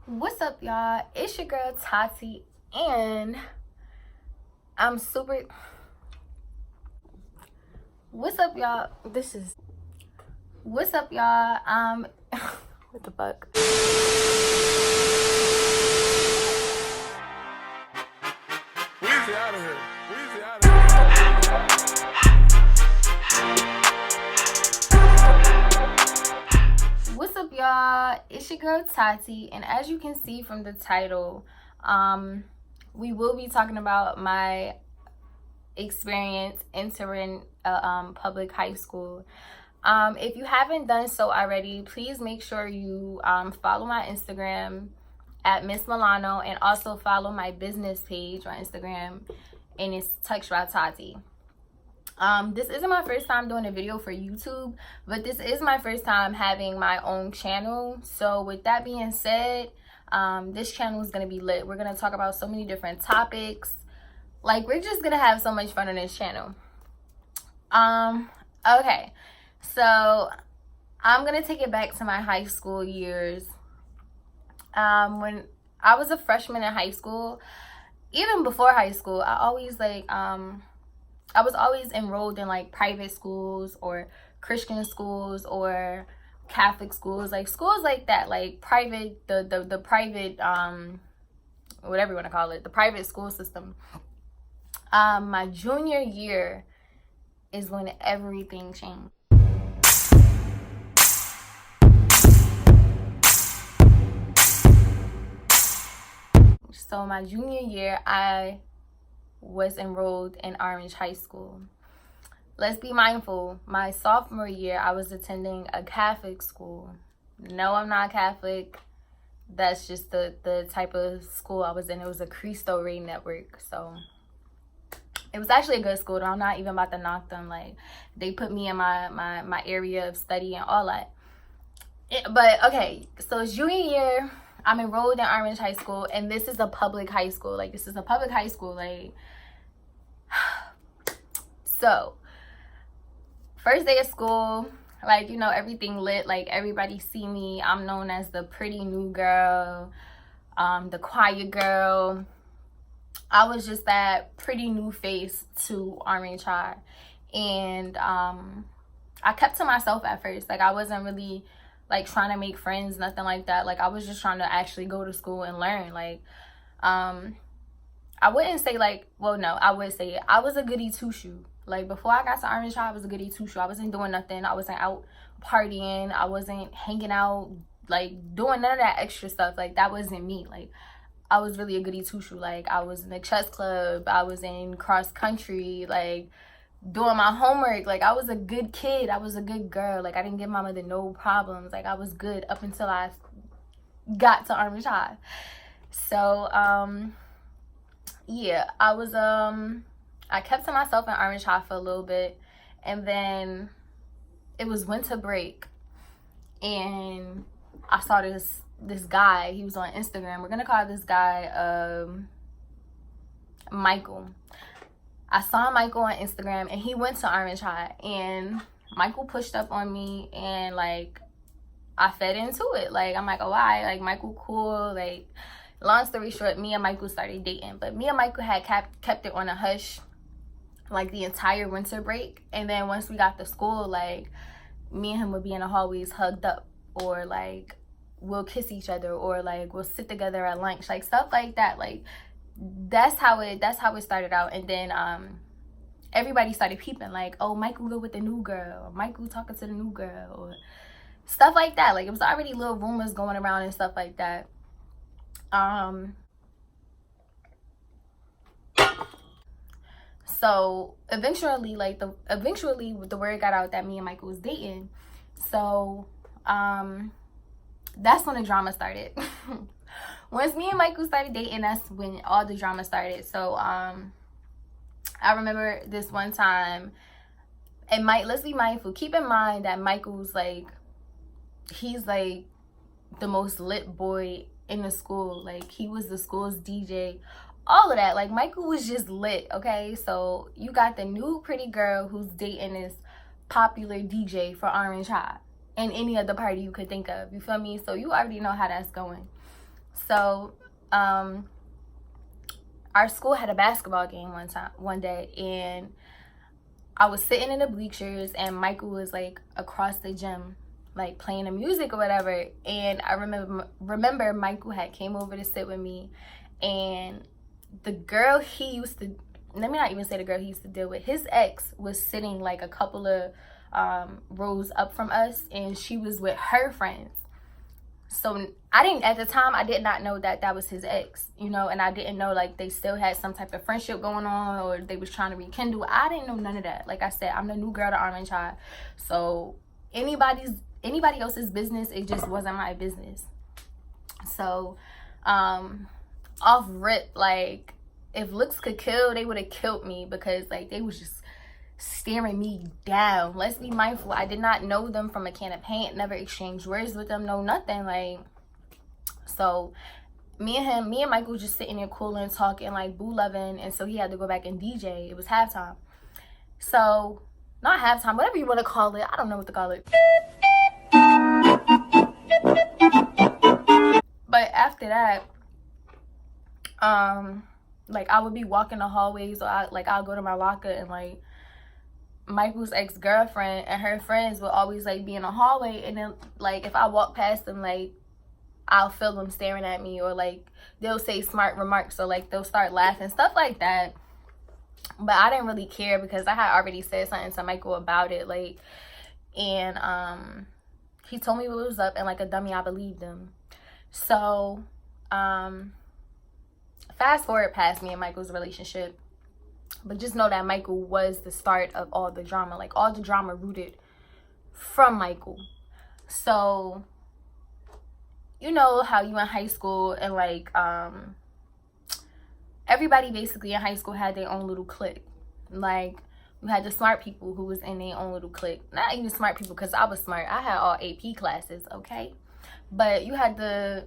What's up, y'all? It's your girl Tati, and I'm super. What's up, y'all? What's up, y'all? What the fuck? Weezy out of here. Weezy out of here. What's up, y'all? It's your girl Tati, and as you can see from the title, we will be talking about my experience entering a public high school. If you haven't done so already, please make sure you follow my Instagram at Miss Milano, and also follow my business page on Instagram, and it's Touch by Tati. This isn't my first time doing a video for YouTube, but this is my first time having my own channel. So with that being said, this channel is gonna be lit. We're gonna talk about so many different topics. Like, we're just gonna have so much fun on this channel. Okay, so I'm gonna take it back to my high school years. When I was a freshman in high school, even before high school, I was always enrolled in like private schools or Christian schools or Catholic schools, like schools like that, like private, the private, whatever you want to call it, the private school system. My junior year is when everything changed. So my junior year, I was enrolled in Orange High School. Let's be mindful, my sophomore year, I was attending a Catholic school. No, I'm not Catholic. That's just the type of school I was in. It was a Cristo Rey network. So it was actually a good school. I'm not even about to knock them. Like, they put me in my area of study and all that. But okay, so junior year, I'm enrolled in Orange High School, and this is a public high school. Like, this is a public high school. Like, so first day of school, like, you know, everything lit. Like, everybody see me. I'm known as the pretty new girl, the quiet girl. I was just that pretty new face to Orange High, and I kept to myself at first. Like, I wasn't really like trying to make friends, nothing like that. Like, I was just trying to actually go to school and learn. Like, I wouldn't say like, well, no, I would say I was a goody two-shoe. Like, before I got to Orange High, I was a goody two-shoe. I wasn't doing nothing. I wasn't out partying. I wasn't hanging out, like, doing none of that extra stuff. Like, that wasn't me. Like, I was really a goody two-shoe. Like, I was in the chess club. I was in cross country, like, doing my homework. Like, I was a good kid. I was a good girl. Like, I didn't give my mother no problems. Like, I was good up until I got to Orange High. So yeah, I kept to myself in Orange High for a little bit, and then it was winter break, and I saw this guy. He was on Instagram. We're gonna call this guy Michael. I saw Michael on Instagram, and he went to Orange High, and Michael pushed up on me, and like, I fed into it. Like, I'm like, oh, why? Like, Michael cool. Like, long story short, me and Michael started dating, but me and Michael had kept it on a hush like the entire winter break. And then once we got to school, like, me and him would be in the hallways hugged up, or like, we'll kiss each other, or like, we'll sit together at lunch, like stuff like that. Like, that's how it started out. And then everybody started peeping, like, oh, Michael go with the new girl, or Michael talking to the new girl, or stuff like that. Like, it was already little rumors going around and stuff like that. So eventually, like, the word got out that me and Michael was dating. So that's when the drama started. Once me and Michael started dating, that's when all the drama started. So I remember this one time, and let's be mindful. Keep in mind that Michael's like, he's like the most lit boy in the school. Like, he was the school's DJ, all of that. Like, Michael was just lit. Okay, so you got the new pretty girl who's dating this popular DJ for Orange High and any other party you could think of, you feel me? So you already know how that's going. So our school had a basketball game one day, and I was sitting in the bleachers, and Michael was like across the gym, like playing the music or whatever. And I remember Michael had came over to sit with me, and the girl he used to, let me not even say the girl he used to deal with, his ex was sitting like a couple of rows up from us, and she was with her friends. So at the time I did not know that was his ex, you know, and I didn't know like they still had some type of friendship going on, or they was trying to rekindle. I didn't know none of that. Like I said, I'm the new girl to Orange High, so anybody else's business, it just wasn't my business. So off rip, like, if looks could kill, they would have killed me, because like they was just staring me down. Let's be mindful, I did not know them from a can of paint, never exchanged words with them, no nothing. Like, so me and Michael just sitting there cooling, talking, like boo loving. And so he had to go back and DJ. It was halftime. So not halftime, whatever you want to call it, I don't know what to call it. But after that, like I would be walking the hallways, or I'll go to my locker, and like Michael's ex-girlfriend and her friends will always like be in the hallway, and then like if I walk past them, like I'll feel them staring at me, or like they'll say smart remarks, or like they'll start laughing, stuff like that. But I didn't really care, because I had already said something to Michael about it, like, and he told me what was up, and like a dummy I believed him. So fast forward past me and Michael's relationship. But just know that Michael was the start of all the drama. Like, all the drama rooted from Michael. So, you know how you in high school, and like everybody basically in high school had their own little clique. Like, you had the smart people who was in their own little clique. Not even smart people, because I was smart. I had all AP classes, okay? But you had the,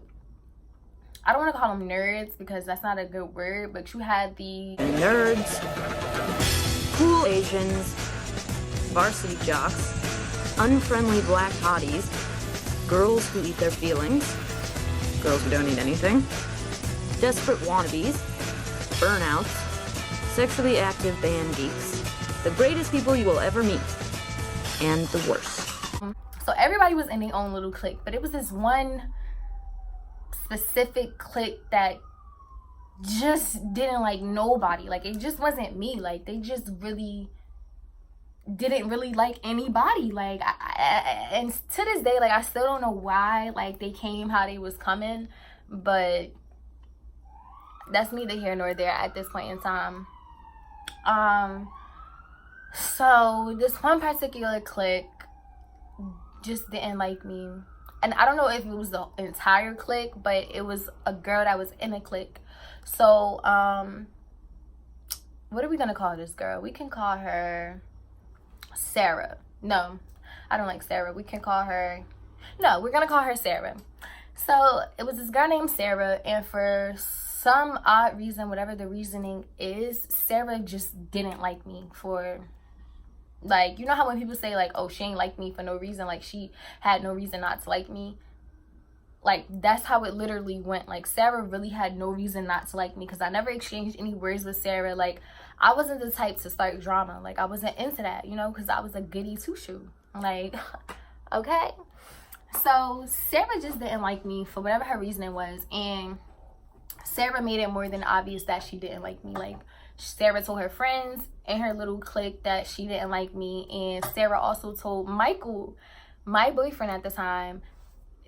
I don't want to call them nerds, because that's not a good word, but you had the nerds, cool Asians, varsity jocks, unfriendly black hotties, girls who eat their feelings, girls who don't eat anything, desperate wannabes, burnouts, sexually active band geeks, the greatest people you will ever meet, and the worst. So everybody was in their own little clique, but it was this one specific clique that just didn't like nobody. Like, it just wasn't me. Like, they just really didn't really like anybody. Like, and to this day, like, I still don't know why, like, they came how they was coming, but that's neither here nor there at this point in time. So this one particular clique just didn't like me. And I don't know if it was the entire clique, but it was a girl that was in a clique. So, what are we gonna call this girl? We can call her Sarah. No, I don't like Sarah. We can call her, no, we're gonna call her Sarah. So, it was this girl named Sarah, and for some odd reason, whatever the reasoning is, Sarah just didn't like me for, like, you know how when people say like, oh, she ain't like me for no reason, like she had no reason not to like me. Like, that's how it literally went. Like, Sarah really had no reason not to like me, because I never exchanged any words with Sarah. Like, I wasn't the type to start drama. Like, I wasn't into that, you know, because I was a goody two-shoe. Like, okay. So Sarah just didn't like me for whatever her reasoning was, and Sarah made it more than obvious that she didn't like me. Like, Sarah told her friends in her little clique that she didn't like me, and Sarah also told Michael, my boyfriend at the time,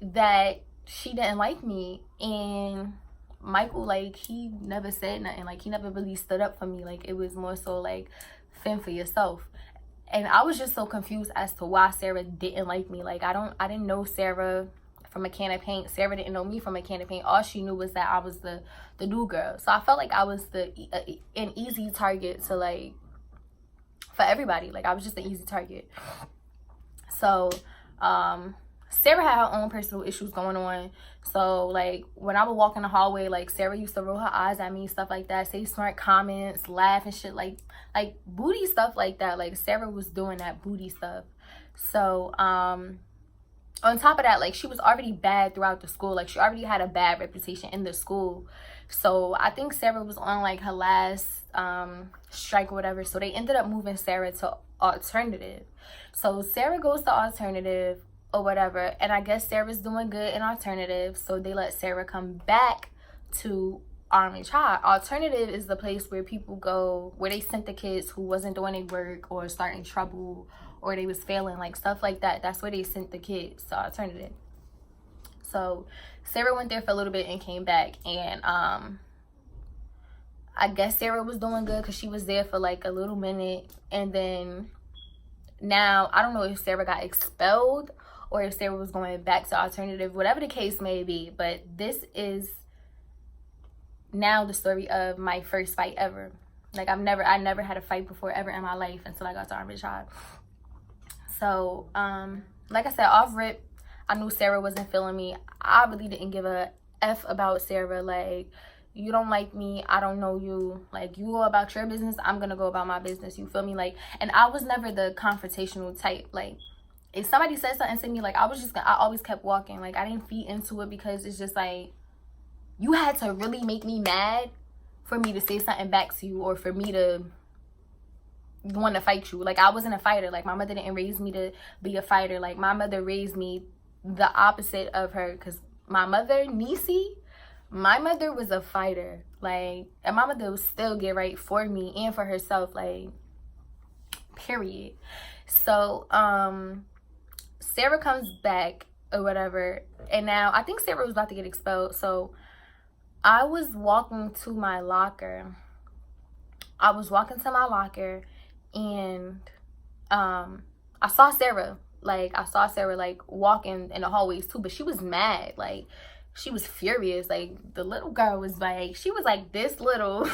that she didn't like me. And Michael, like, he never said nothing. Like, he never really stood up for me. Like, it was more so like, fend for yourself. And I was just so confused as to why Sarah didn't like me. Like, I didn't know Sarah from a can of paint. Sarah didn't know me from a can of paint. All she knew was that I was the new girl. So I felt like I was an easy target to, like, for everybody. Like, I was just an easy target. So Sarah had her own personal issues going on. So, like, when I would walk in the hallway, like, Sarah used to roll her eyes at me, stuff like that, say smart comments, laugh and shit, like booty stuff like that. Like, Sarah was doing that booty stuff. So on top of that, like, she was already bad throughout the school. Like, she already had a bad reputation in the school. So I think Sarah was on like her last strike or whatever. So they ended up moving Sarah to alternative. So Sarah goes to alternative or whatever, and I guess Sarah's doing good in alternative, so they let Sarah come back to Army Child. Alternative is the place where people go, where they sent the kids who wasn't doing their work or starting trouble or they was failing, like stuff like that. That's where they sent the kids to alternative. So Sarah went there for a little bit and came back, and I guess Sarah was doing good because she was there for like a little minute. And then now I don't know if Sarah got expelled or if Sarah was going back to alternative, whatever the case may be. But this is now the story of my first fight ever. Like, I never had a fight before ever in my life until I got to Army Child. So like I said, off rip, I knew Sarah wasn't feeling me. I really didn't give a F about Sarah. Like, you don't like me, I don't know you. Like, you go about your business, I'm gonna go about my business. You feel me? Like, and I was never the confrontational type. Like, if somebody said something to me, like, I always kept walking. Like, I didn't feed into it because it's just like, you had to really make me mad for me to say something back to you or for me to want to fight you. Like, I wasn't a fighter. Like, my mother didn't raise me to be a fighter. Like, my mother raised me the opposite of her, because my mother, Nisi, my mother was a fighter. Like, and my mother would still get right for me and for herself, like, period. So Sarah comes back or whatever, and now I think Sarah was about to get expelled. So I was walking to my locker. And I saw Sarah. Like, I saw Sarah, like, walking in the hallways too, but she was mad. Like, she was furious. Like, the little girl was like, she was like this little.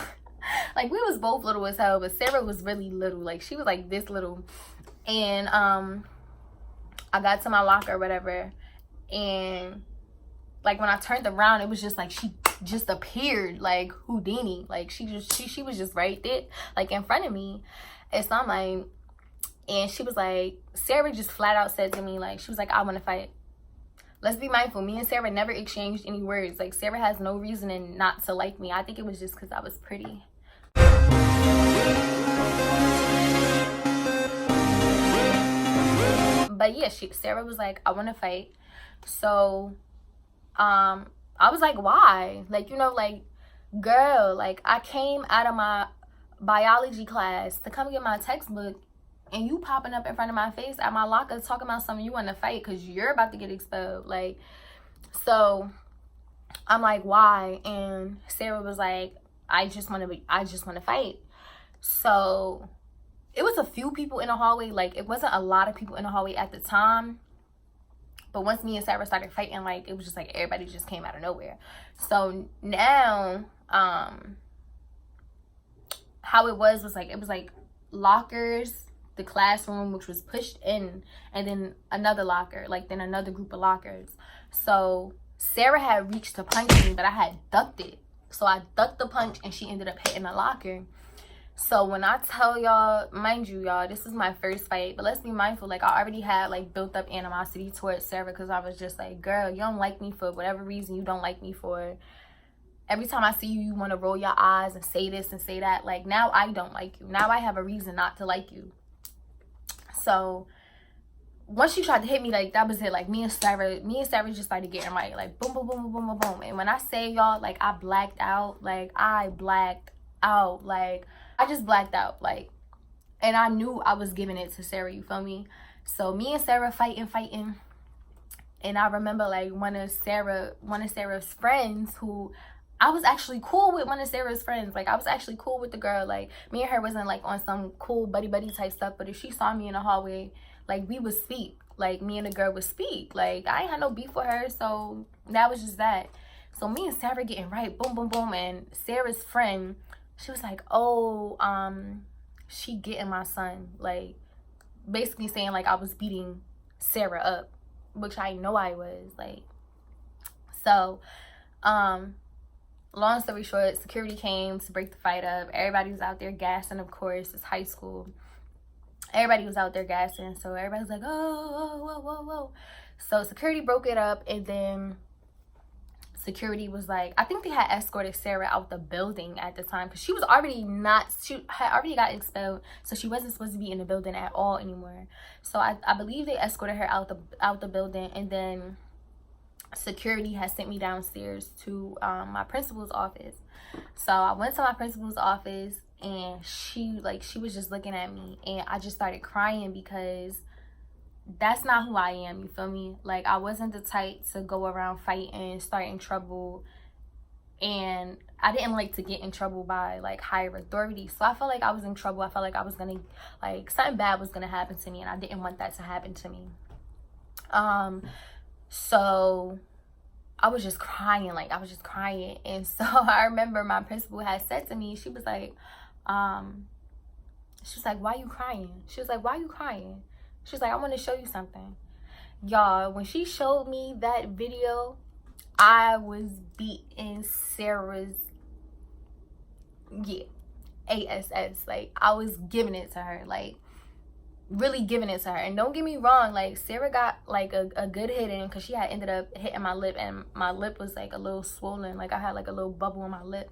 Like, we was both little as hell, but Sarah was really little. Like, she was like this little. And I got to my locker or whatever, and like, when I turned around, it was just like she just appeared like Houdini. Like, she was just right there, like, in front of me. And so I'm like, and she was like, Sarah just flat out said to me, like, she was like, I want to fight. Let's be mindful, me and Sarah never exchanged any words. Like, Sarah has no reason not to like me. I think it was just because I was pretty. But yeah, Sarah was like, I want to fight. So I was like, why? Like, you know, like, girl, like, I came out of my biology class to come get my textbook, and you popping up in front of my face at my locker talking about something you want to fight because you're about to get expelled. Like, so I'm like, why? And Sarah was like, I just want to fight. So it was a few people in the hallway. Like, it wasn't a lot of people in the hallway at the time. But once me and Sarah started fighting, like, it was just like everybody just came out of nowhere. So now, how it was like, it was like lockers, the classroom, which was pushed in, and then another locker, like, then another group of lockers. So Sarah had reached to punch me, but I had ducked it. So I ducked the punch, and she ended up hitting the locker. So when I tell y'all, mind you, y'all, this is my first fight, but let's be mindful. Like, I already had, like, built up animosity towards Sarah because I was just like, girl, you don't like me for whatever reason you don't like me for. Every time I see you, you want to roll your eyes and say this and say that. Like, now I don't like you. Now I have a reason not to like you. So once she tried to hit me, like, that was it. Like, me and Sarah just started getting right. Like, boom, boom, boom, boom, boom, boom, boom. And when I say, y'all, like, I blacked out. Like, I blacked out. Like, I just blacked out. Like, and I knew I was giving it to Sarah, you feel me? So me and Sarah fighting. And I remember, like, one of Sarah's friends, who I was actually cool with, one of Sarah's friends. Like, I was actually cool with the girl. Like, me and her wasn't, like, on some cool buddy type stuff. But if she saw me in the hallway, like, we would speak. Like, me and the girl would speak. Like, I ain't had no beef with her. So that was just that. So me and Sarah getting right. Boom, boom, boom. And Sarah's friend, she was like, oh, she getting my son. Like, basically saying, like, I was beating Sarah up, which I know I was. Like, so, long story short, security came to break the fight up. Everybody was out there gassing, of course. It's high school. Everybody was out there gassing. So everybody was like, oh, whoa, whoa, whoa. So security broke it up, and then security was like, I think they had escorted Sarah out the building at the time, because she had already got expelled, so she wasn't supposed to be in the building at all anymore. So I believe they escorted her out the building, and then security has sent me downstairs to my principal's office. So I went to my principal's office, and she was just looking at me, and I just started crying, because that's not who I am, you feel me? Like, I wasn't the type to go around fighting, starting trouble, and I didn't like to get in trouble by like higher authority. So I felt like I was in trouble. I felt like I was gonna, like, something bad was gonna happen to me, and I didn't want that to happen to me. So I was just crying, and so I remember my principal had said to me, she was like, why you crying? She was like, why you crying? She was like, I want to show you something. Y'all, when she showed me that video, I was beating Sarah's, ASS. Like, I was giving it to her, like, really giving it to her. And don't get me wrong, like, Sarah got like a good hit in, because she had ended up hitting my lip, and my lip was like a little swollen. Like, I had like a little bubble in my lip.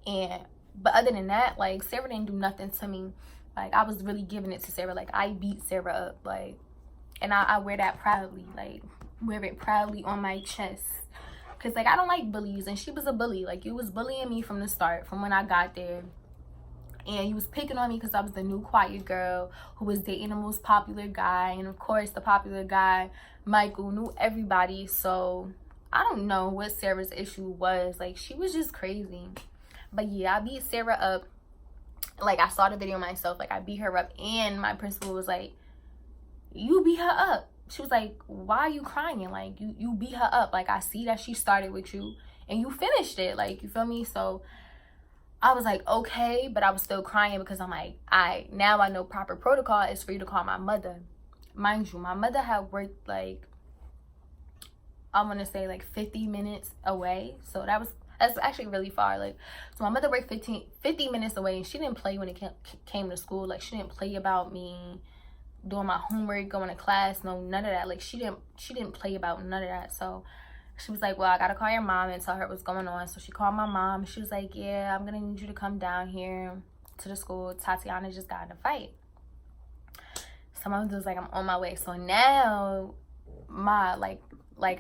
But other than that, like, Sarah didn't do nothing to me. Like, I was really giving it to Sarah. Like, I beat Sarah up, like, and I wear that proudly, like, wear it proudly on my chest, because, like, I don't like bullies, and she was a bully. Like, you was bullying me from the start, from when I got there, and you was picking on me because I was the new quiet girl who was dating the most popular guy, and of course, the popular guy, Michael, knew everybody. So I don't know what Sarah's issue was. Like, she was just crazy. But yeah, I beat Sarah up. Like, I saw the video myself. Like, I beat her up, and my principal was like, you beat her up. She was like, why are you crying? Like, you beat her up. Like, I see that she started with you, and you finished it. Like, you feel me? So I was like, okay, but I was still crying, because I'm like, now I know proper protocol is for you to call my mother. Mind you, my mother had worked, like, I want to say like 50 minutes away. So that's actually really far. Like, so my mother worked 50 minutes away, and she didn't play when it came to school. Like, she didn't play about me doing my homework, going to class, no, none of that. Like, she didn't play about none of that. So she was like, well, I gotta call your mom and tell her what's going on. So she called my mom. She was like, yeah, I'm gonna need you to come down here to the school. Tatiana just got in a fight. So my mom was like, I'm on my way. So now my like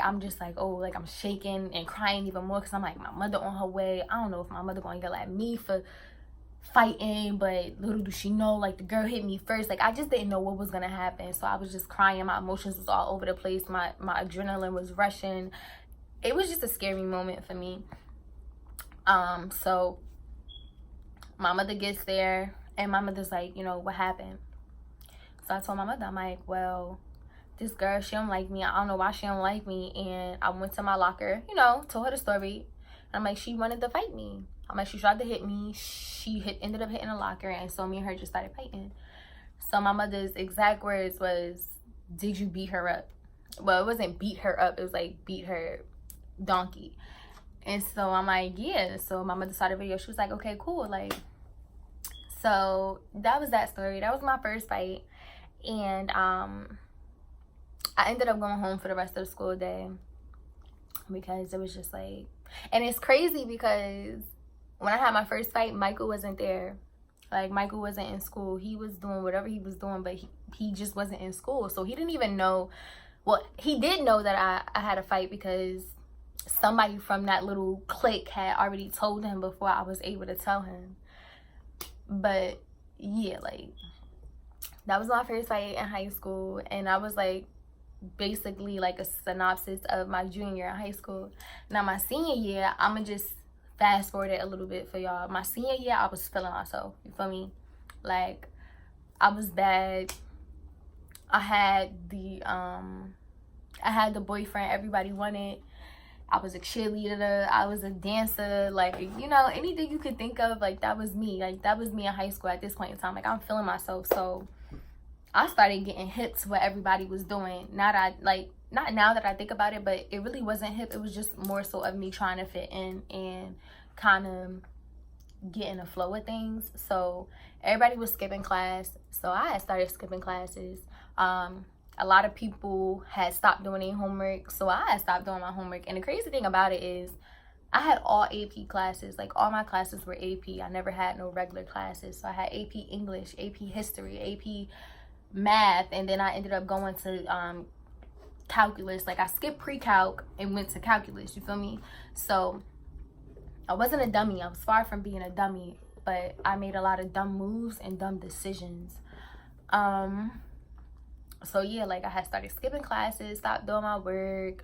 I'm just like, oh, like, I'm shaking and crying even more, because I'm like, my mother on her way. I don't know if my mother gonna yell at me for fighting, but little do she know, like, the girl hit me first. Like, I just didn't know what was gonna happen. So I was just crying. My emotions was all over the place. My adrenaline was rushing. It was just a scary moment for me. So my mother gets there, and my mother's like, you know, what happened? So I told my mother, I'm like, well, this girl, she don't like me. I don't know why she don't like me. And I went to my locker, you know, told her the story. And I'm like, she wanted to fight me. I'm like, she tried to hit me. She ended up hitting the locker, and so me and her just started fighting. So my mother's exact words was, did you beat her up? Well, it wasn't beat her up. It was like, beat her donkey. And so I'm like, yeah. So my mother saw the video. She was like, okay, cool. Like, so that was that story. That was my first fight. And I ended up going home for the rest of the school day, because it was just like, and it's crazy because when I had my first fight, Michael wasn't there. Like, Michael wasn't in school. He was doing whatever he was doing, but he just wasn't in school. So he didn't even know. Well, he did know that I had a fight, because somebody from that little clique had already told him before I was able to tell him. But yeah, like, that was my first fight in high school, and I was like, basically like a synopsis of my junior year in high school. Now my senior year, I'm gonna just fast forward it a little bit for y'all. My senior year, I was feeling myself, you feel me? Like, I was bad. I had the boyfriend everybody wanted. I was a cheerleader. I was a dancer. Like, you know, anything you could think of, like, that was me. Like, that was me in high school at this point in time. Like, I'm feeling myself. So I started getting hip to what everybody was doing. Not now that I think about it, but it really wasn't hip. It was just more so of me trying to fit in and kind of get in the flow of things. So everybody was skipping class. So I had started skipping classes. I a lot of people had stopped doing their homework, so I had stopped doing my homework. And the crazy thing about it is I had all AP classes. Like, all my classes were AP. I never had no regular classes. So I had AP English, AP History, AP Math, and then I ended up going to calculus. Like, I skipped pre-calc and went to calculus, you feel me? So I wasn't a dummy. I was far from being a dummy, but I made a lot of dumb moves and dumb decisions. So yeah, like, I had started skipping classes, stopped doing my work.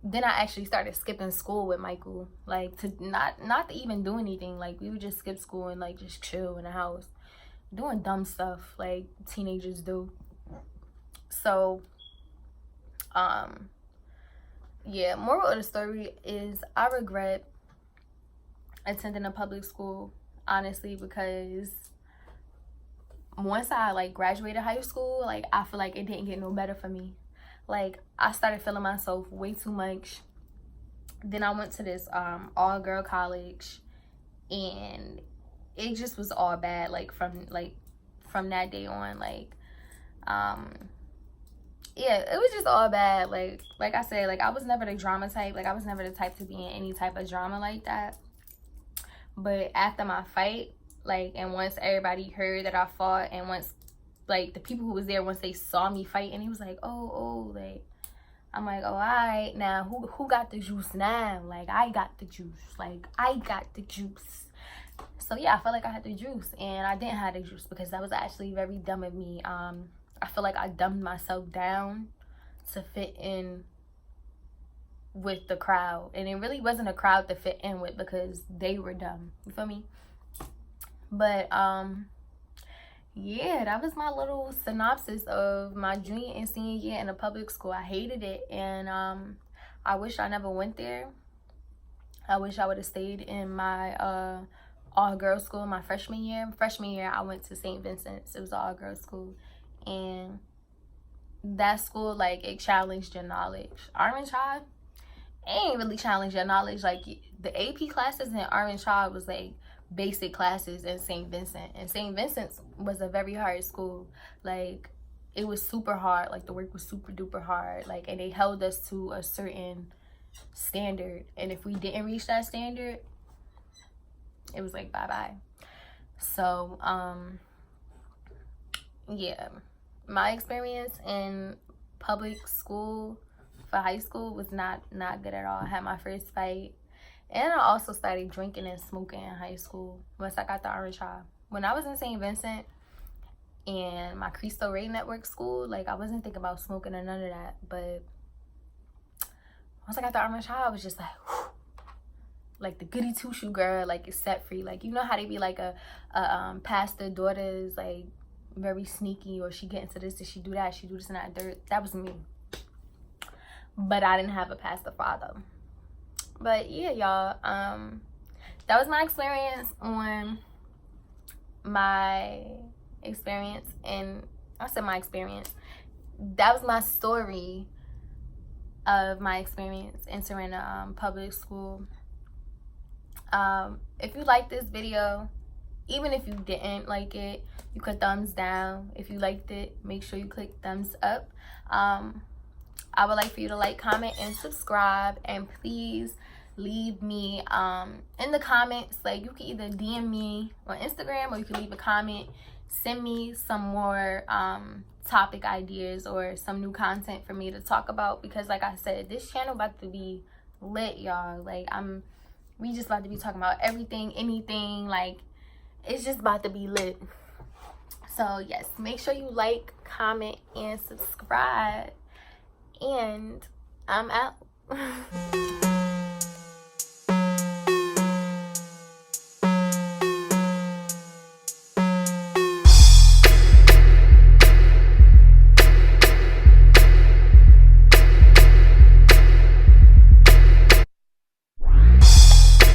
Then I actually started skipping school with Michael, like, to not to even do anything. Like, we would just skip school and like just chill in the house, doing dumb stuff like teenagers do. So yeah, moral of the story is I regret attending a public school, honestly, because once I like graduated high school, like, I feel like it didn't get no better for me. Like, I started feeling myself way too much. Then I went to this all-girl college, and it just was all bad. Like, from that day on, like, yeah, it was just all bad. Like I said, like, I was never the drama type. Like, I was never the type to be in any type of drama like that. But after my fight, like, and once everybody heard that I fought, and once, like, the people who was there, once they saw me fight, and he was like, oh, like, I'm like, oh, all right, now who got the juice now? Like, I got the juice. Like, I got the juice. So yeah, I felt like I had the juice, and I didn't have the juice because that was actually very dumb of me. I feel like I dumbed myself down to fit in with the crowd, and it really wasn't a crowd to fit in with because they were dumb. You feel me? But yeah, that was my little synopsis of my junior and senior year in a public school. I hated it, and I wish I never went there. I wish I would have stayed in my all-girls school my freshman year. Freshman year, I went to St. Vincent's. It was an all-girls school, and that school, like, it challenged your knowledge. Orange High, it ain't really challenged your knowledge. Like, the AP classes in Orange High was like basic classes in St. Vincent, and St. Vincent's was a very hard school. Like, it was super hard. Like, the work was super duper hard. Like, and they held us to a certain standard, and if we didn't reach that standard, it was like bye-bye. So yeah, my experience in public school for high school was not good at all. I had my first fight, and I also started drinking and smoking in high school once I got the Orange High. When I was in St. Vincent and my Cristo Rey Network school, like, I wasn't thinking about smoking or none of that. But once I got the Orange High, I was just like, whew, like the goody two-shoe girl, like, it's set free. Like, you know how they be like a pastor daughter is like very sneaky, or she get into this and she do that, she do this and that. That was me. But I didn't have a pastor father. But yeah, y'all, that was my experience on my experience. And I said my experience, that was my story of my experience entering a public school. If you like this video, even if you didn't like it, you could thumbs down. If you liked it, make sure you click thumbs up. I would like for you to like, comment, and subscribe. And please leave me in the comments. Like, you can either DM me on Instagram, or you can leave a comment. Send me some more topic ideas or some new content for me to talk about, because like I said, this channel about to be lit, y'all. Like, we just about to be talking about everything, anything. Like, it's just about to be lit. So yes, make sure you like, comment, and subscribe. And I'm out.